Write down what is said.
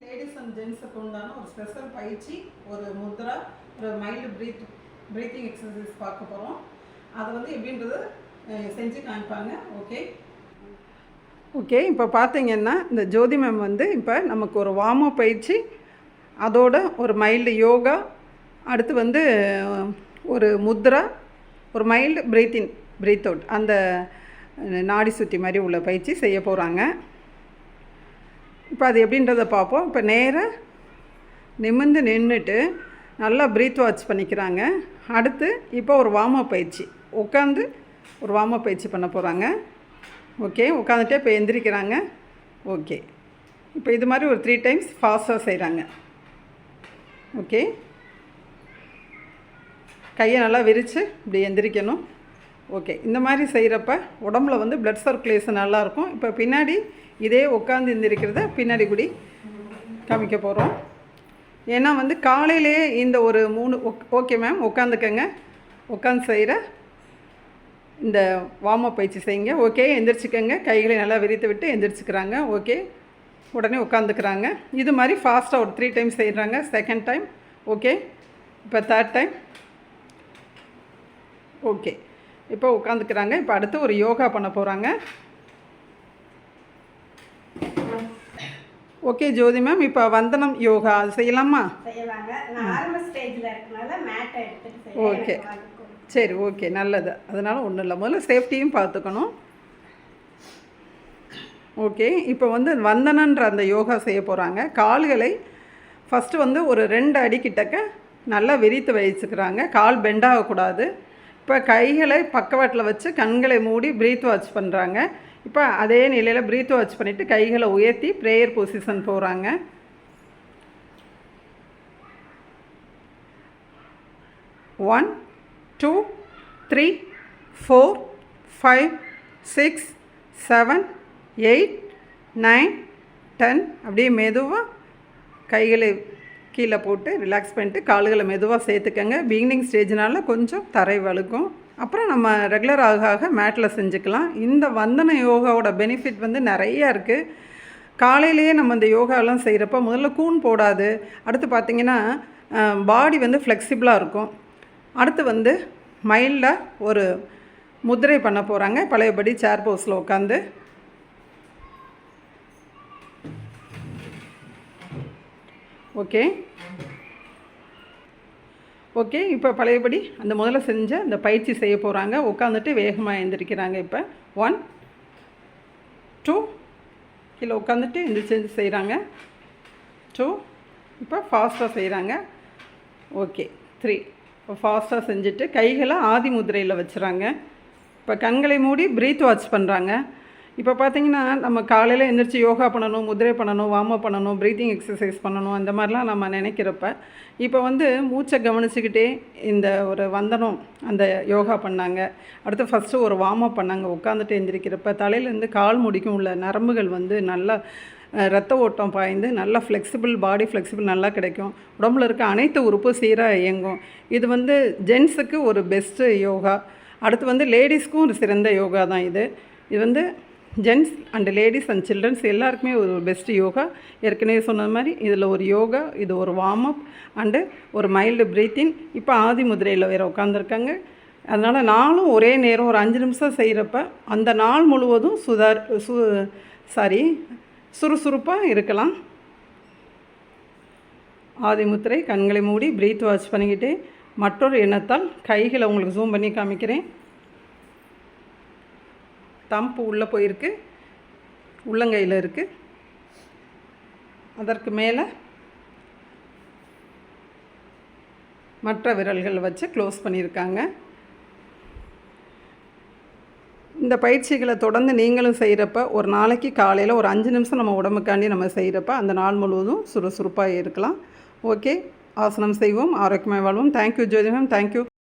Ladies and ஜென்ஸுக்கு உண்டான ஒரு special பயிற்சி, ஒரு முத்ரா, ஒரு மைல்டு ப்ரீத்திங் எக்ஸசைஸ் பார்க்க போகிறோம். அது வந்து எப்படின்றது செஞ்சு காமிப்பாங்க. ஓகே இப்போ பார்த்தீங்கன்னா இந்த ஜோதி மேம் வந்து இப்போ நமக்கு ஒரு வார்ம் அப் பயிற்சி, அதோட ஒரு மைல்டு யோகா, அடுத்து வந்து ஒரு முத்ரா, ஒரு மைல்டு பிரீத் அவுட், அந்த நாடி சுற்றி மாதிரி உள்ள பயிற்சி செய்ய போகிறாங்க. இப்போ அது எப்படின்றத பார்ப்போம். இப்போ நேராக நிமிர்ந்து நின்றுட்டு நல்லா ப்ரீத் வாட்ச் பண்ணிக்கிறாங்க. அடுத்து இப்போ ஒரு வார்ம் அப் பயிற்சி, உட்காந்து ஒரு வார்ம் அப் பயிற்சி பண்ண போகிறாங்க. ஓகே, உட்காந்துட்டே இப்போ எந்திரிக்கிறாங்க. ஓகே, இப்போ இது மாதிரி ஒரு 3 டைம்ஸ் ஃபாஸ்ட்டாக செய்கிறாங்க. ஓகே, கையை நல்லா விரித்து இப்படி எந்திரிக்கணும். ஓகே, இந்த மாதிரி செய்கிறப்ப உடம்புல வந்து ப்ளட் சர்க்குலேஷன் நல்லாயிருக்கும். இப்போ பின்னாடி இதே உட்காந்து எந்திரிக்கிறத பின்னாடி கூடி காமிக்க போகிறோம். ஏன்னா வந்து காலையிலே இந்த ஒரு 3 ஓகே மேம், உட்காந்துக்கங்க. உட்காந்து செய்கிற இந்த வார்ம் அப் பயிற்சி செய்யுங்க. ஓகே, எந்திரிச்சிக்கங்க. கைகளை நல்லா விரித்து விட்டு எந்திரிச்சிக்கிறாங்க. ஓகே, உடனே உட்காந்துக்கிறாங்க. இது மாதிரி ஃபாஸ்ட்டாக ஒரு 3 டைம் செய்கிறாங்க. செகண்ட் டைம் ஓகே, இப்போ தேர்ட் டைம் ஓகே, இப்போ உட்காந்துக்கிறாங்க. இப்போ அடுத்து ஒரு யோகா பண்ண போகிறாங்க. ஓகே ஜோதி மேம், இப்போ வந்தனம் யோகா அது செய்யலாமா? ஓகே சரி, ஓகே நல்லது. அதனால் ஒன்றும் இல்லை, முதல்ல சேஃப்டியும் பார்த்துக்கணும். ஓகே, இப்போ வந்து வந்தனன்ற அந்த யோகா செய்ய போகிறாங்க. கால்களை ஃபஸ்ட்டு வந்து ஒரு 2 அடி கிட்டக்க நல்லா விரித்து வச்சுக்கிறாங்க. கால் பெண்டாகக்கூடாது. இப்போ கைகளை பக்கவாட்டில் வச்சு கண்களை மூடி ப்ரீத் வாட்ச் பண்ணுறாங்க. இப்போ அதே நிலையில் ப்ரீத் வாட்ச் பண்ணிவிட்டு கைகளை உயர்த்தி ப்ரேயர் பொசிஷன் போகிறாங்க. ஒன் 2 3 4 5 6 7 8 9 10 அப்படியே மெதுவாக கைகளை கீழே போட்டு ரிலாக்ஸ் பண்ணிட்டு கால்களை மெதுவாக சேர்த்துக்கங்க. பிகினிங் ஸ்டேஜ்னால கொஞ்சம் தரை வழுக்கும். அப்புறம் நம்ம ரெகுலர் ஆக மேட்டில் செஞ்சுக்கலாம். இந்த வந்தன யோகாவோட பெனிஃபிட் வந்து நிறையா இருக்குது. காலையிலேயே நம்ம இந்த யோகாலாம் செய்கிறப்ப முதல்ல கூன் போடாது. அடுத்து பார்த்திங்கன்னா பாடி வந்து ஃப்ளெக்சிபிளாக இருக்கும். அடுத்து வந்து மைல்டாக ஒரு முத்திரை பண்ண போகிறாங்க. பழையபடி சேர் போஸில் உட்காந்து ஓகே இப்போ பழையபடி அந்த முதல்ல செஞ்ச அந்த பயிற்சி செய்ய போகிறாங்க. உட்காந்துட்டு வேகமாக எழுந்திரிக்கிறாங்க. இப்போ 1 2 கீழே உட்காந்துட்டு எந்திரிச்சு செய்கிறாங்க. 2 இப்போ ஃபாஸ்ட்டாக செய்கிறாங்க. ஓகே 3 இப்போ ஃபாஸ்ட்டாக செஞ்சுட்டு கைகளை ஆதி முதிரையில் வச்சுறாங்க. இப்போ கண்களை மூடி ப்ரீத் வாட்ச் பண்ணுறாங்க. இப்போ பார்த்திங்கன்னா நம்ம காலையில் எந்திரிச்சு யோகா பண்ணணும், முதிரை பண்ணணும், வார்ம் அப் பண்ணணும், ப்ரீத்திங் எக்ஸசைஸ் பண்ணணும், அந்த மாதிரிலாம் நம்ம நினைக்கிறப்ப இப்போ வந்து மூச்சை கவனிச்சுக்கிட்டே இந்த ஒரு வந்தனம் அந்த யோகா பண்ணாங்க. அடுத்து ஃபஸ்ட்டு ஒரு வார்ம் அப் பண்ணாங்க. உட்காந்துட்டு எந்திரிக்கிறப்ப தலையிலேருந்து கால் முடிக்கும் உள்ள நரம்புகள் வந்து நல்லா ரத்த ஓட்டம் பாய்ந்து நல்லா ஃப்ளெக்சிபிள், பாடி ஃப்ளெக்சிபிள் நல்லா கிடைக்கும். உடம்புல இருக்க அனைத்து உறுப்பும் சீராக இயங்கும். இது வந்து ஜென்ஸுக்கு ஒரு பெஸ்ட்டு யோகா. அடுத்து வந்து லேடிஸ்க்கும் ஒரு சிறந்த யோகா தான் இது. இது வந்து gents and ladies and childrens எல்லாருக்குமே ஒரு பெஸ்ட்டு யோகா. ஏற்கனவே சொன்ன மாதிரி இதில் ஒரு யோகா, இது ஒரு வார்ம் அப் அண்டு ஒரு மைல்டு ப்ரீத்திங். இப்போ ஆதி முதிரையில் வேறு உட்காந்துருக்காங்க. அதனால் நாளும் ஒரே நேரம் ஒரு 5 நிமிஷம் செய்கிறப்ப அந்த நாள் முழுவதும் சுறுசுறுப்பாக இருக்கலாம். ஆதி முத்திரை, கண்களை மூடி ப்ரீத் வாட்ச் பண்ணிக்கிட்டே மற்றொரு எண்ணத்தால் கைகளை உங்களுக்கு ஜூம் பண்ணி காமிக்கிறேன். தம்பு உள்ளே போயிருக்கு, உள்ளங்கையில் இருக்குது. அதற்கு மேலே மற்ற விரல்கள் வச்சு க்ளோஸ் பண்ணியிருக்காங்க. இந்த பயிற்சிகளை தொடர்ந்து நீங்களும் செய்கிறப்ப ஒரு நாளைக்கு காலையில் ஒரு 5 நிமிஷம் நம்ம உடம்புக்காண்டி நம்ம செய்கிறப்ப அந்த நாள் முழுவதும் சுறுசுறுப்பாக இருக்கலாம். ஓகே, ஆசனம் செய்வோம், ஆரோக்கியமாக வாழ்வோம். தேங்க்யூ ஜோதி மேம், தேங்க்யூ.